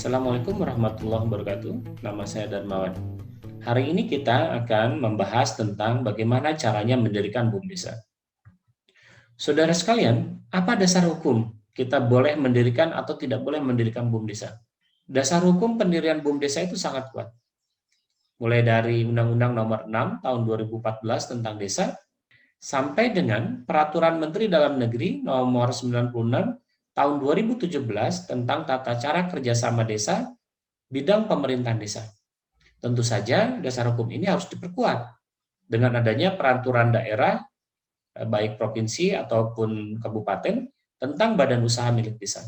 Assalamualaikum warahmatullahi wabarakatuh. Nama saya Darmawan. Hari ini kita akan membahas tentang bagaimana caranya mendirikan BUM desa. Saudara sekalian, apa dasar hukum kita boleh mendirikan atau tidak boleh mendirikan BUM desa? Dasar hukum pendirian BUM desa itu sangat kuat. Mulai dari Undang-Undang Nomor 6 Tahun 2014 tentang desa, sampai dengan Peraturan Menteri Dalam Negeri Nomor 96 Tahun 2017 tentang tata cara kerjasama desa bidang pemerintahan desa. Tentu saja dasar hukum ini harus diperkuat dengan adanya peraturan daerah, baik provinsi ataupun kabupaten, tentang badan usaha milik desa.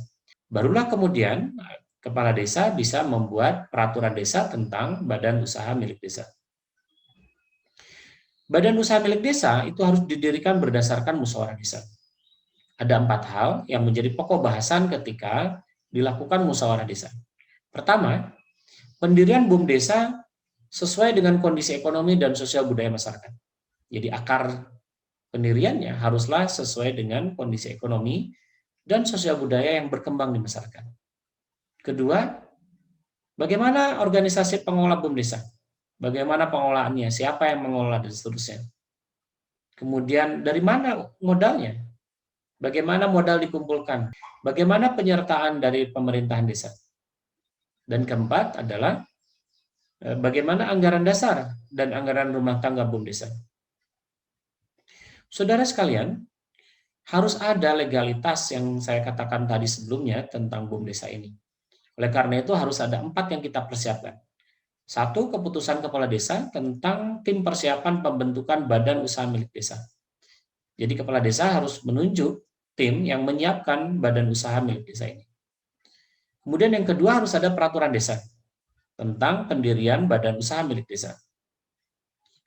Barulah kemudian kepala desa bisa membuat peraturan desa tentang badan usaha milik desa. Badan usaha milik desa itu harus didirikan berdasarkan musyawarah desa. Ada 4 hal yang menjadi pokok bahasan ketika dilakukan musyawarah desa. Pertama, pendirian BUM desa sesuai dengan kondisi ekonomi dan sosial budaya masyarakat. Jadi akar pendiriannya haruslah sesuai dengan kondisi ekonomi dan sosial budaya yang berkembang di masyarakat. Kedua, bagaimana organisasi pengelola BUM desa? Bagaimana pengolahannya? Siapa yang mengelola dan seterusnya? Kemudian dari mana modalnya? Bagaimana modal dikumpulkan? Bagaimana penyertaan dari pemerintahan desa? Dan keempat adalah bagaimana anggaran dasar dan anggaran rumah tangga BUM desa. Saudara sekalian, harus ada legalitas yang saya katakan tadi sebelumnya tentang BUM desa ini. Oleh karena itu harus ada 4 yang kita persiapkan. 1, keputusan kepala desa tentang tim persiapan pembentukan badan usaha milik desa. Jadi kepala desa harus menunjuk tim yang menyiapkan badan usaha milik desa ini. Kemudian yang kedua harus ada peraturan desa tentang pendirian badan usaha milik desa.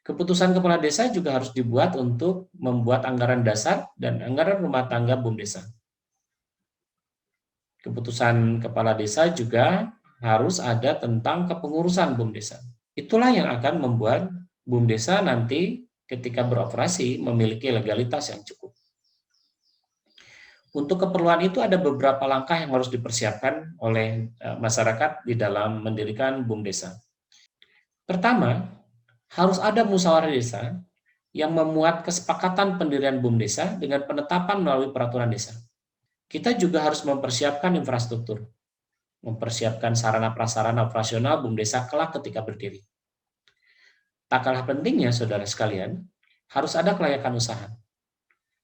Keputusan kepala desa juga harus dibuat untuk membuat anggaran dasar dan anggaran rumah tangga BUM desa. Keputusan kepala desa juga harus ada tentang kepengurusan BUM desa. Itulah yang akan membuat BUM desa nanti ketika beroperasi memiliki legalitas yang cukup. Untuk keperluan itu ada beberapa langkah yang harus dipersiapkan oleh masyarakat di dalam mendirikan BUM desa. Pertama, harus ada musyawarah desa yang memuat kesepakatan pendirian BUM desa dengan penetapan melalui peraturan desa. Kita juga harus mempersiapkan infrastruktur, mempersiapkan sarana prasarana operasional BUM desa kelak ketika berdiri. Tak kalah pentingnya, saudara sekalian, harus ada kelayakan usaha.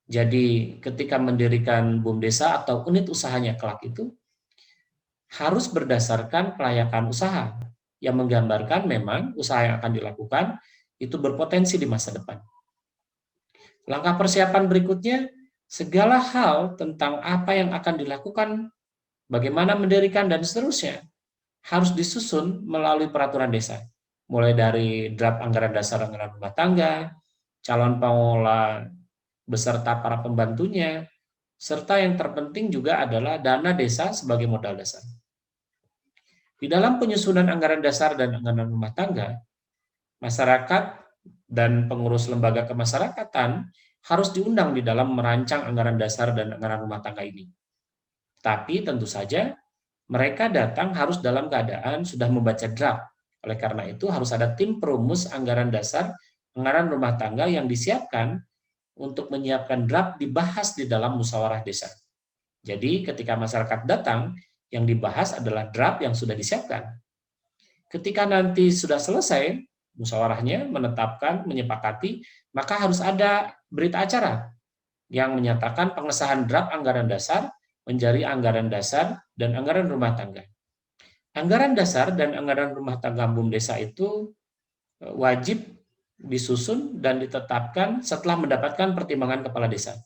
Jadi ketika mendirikan BUM desa atau unit usahanya kelak itu harus berdasarkan kelayakan usaha yang menggambarkan memang usaha yang akan dilakukan itu berpotensi di masa depan. Langkah persiapan berikutnya, segala hal tentang apa yang akan dilakukan, bagaimana mendirikan dan seterusnya harus disusun melalui peraturan desa. Mulai dari draft anggaran dasar anggaran rumah tangga, calon pengelola beserta para pembantunya, serta yang terpenting juga adalah dana desa sebagai modal dasar. Di dalam penyusunan anggaran dasar dan anggaran rumah tangga, masyarakat dan pengurus lembaga kemasyarakatan harus diundang di dalam merancang anggaran dasar dan anggaran rumah tangga ini. Tapi tentu saja mereka datang harus dalam keadaan sudah membaca draft. Oleh karena itu harus ada tim perumus anggaran dasar, anggaran rumah tangga yang disiapkan untuk menyiapkan draft dibahas di dalam musyawarah desa. Jadi ketika masyarakat datang, yang dibahas adalah draft yang sudah disiapkan. Ketika nanti sudah selesai, musyawarahnya menetapkan, menyepakati, maka harus ada berita acara yang menyatakan pengesahan draft anggaran dasar menjadi anggaran dasar dan anggaran rumah tangga. Anggaran dasar dan anggaran rumah tangga BUM desa itu wajib disusun dan ditetapkan setelah mendapatkan pertimbangan kepala desa,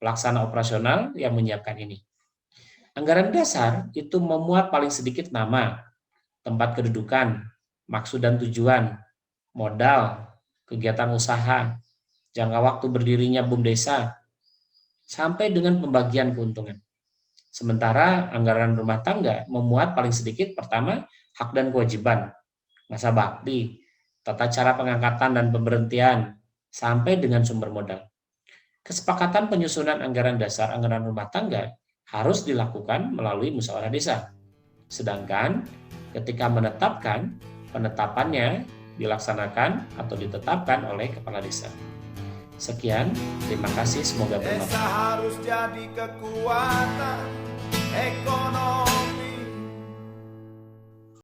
pelaksana operasional yang menyiapkan ini. Anggaran dasar itu memuat paling sedikit nama, tempat kedudukan, maksud dan tujuan, modal, kegiatan usaha, jangka waktu berdirinya BUM desa, sampai dengan pembagian keuntungan. Sementara anggaran rumah tangga memuat paling sedikit pertama hak dan kewajiban, masa bakti, tata cara pengangkatan dan pemberhentian, sampai dengan sumber modal. Kesepakatan penyusunan anggaran dasar anggaran rumah tangga harus dilakukan melalui musyawarah desa. Sedangkan ketika menetapkan, penetapannya dilaksanakan atau ditetapkan oleh kepala desa. Sekian, terima kasih, semoga bermanfaat. Desa harus jadi kekuatan ekonomi.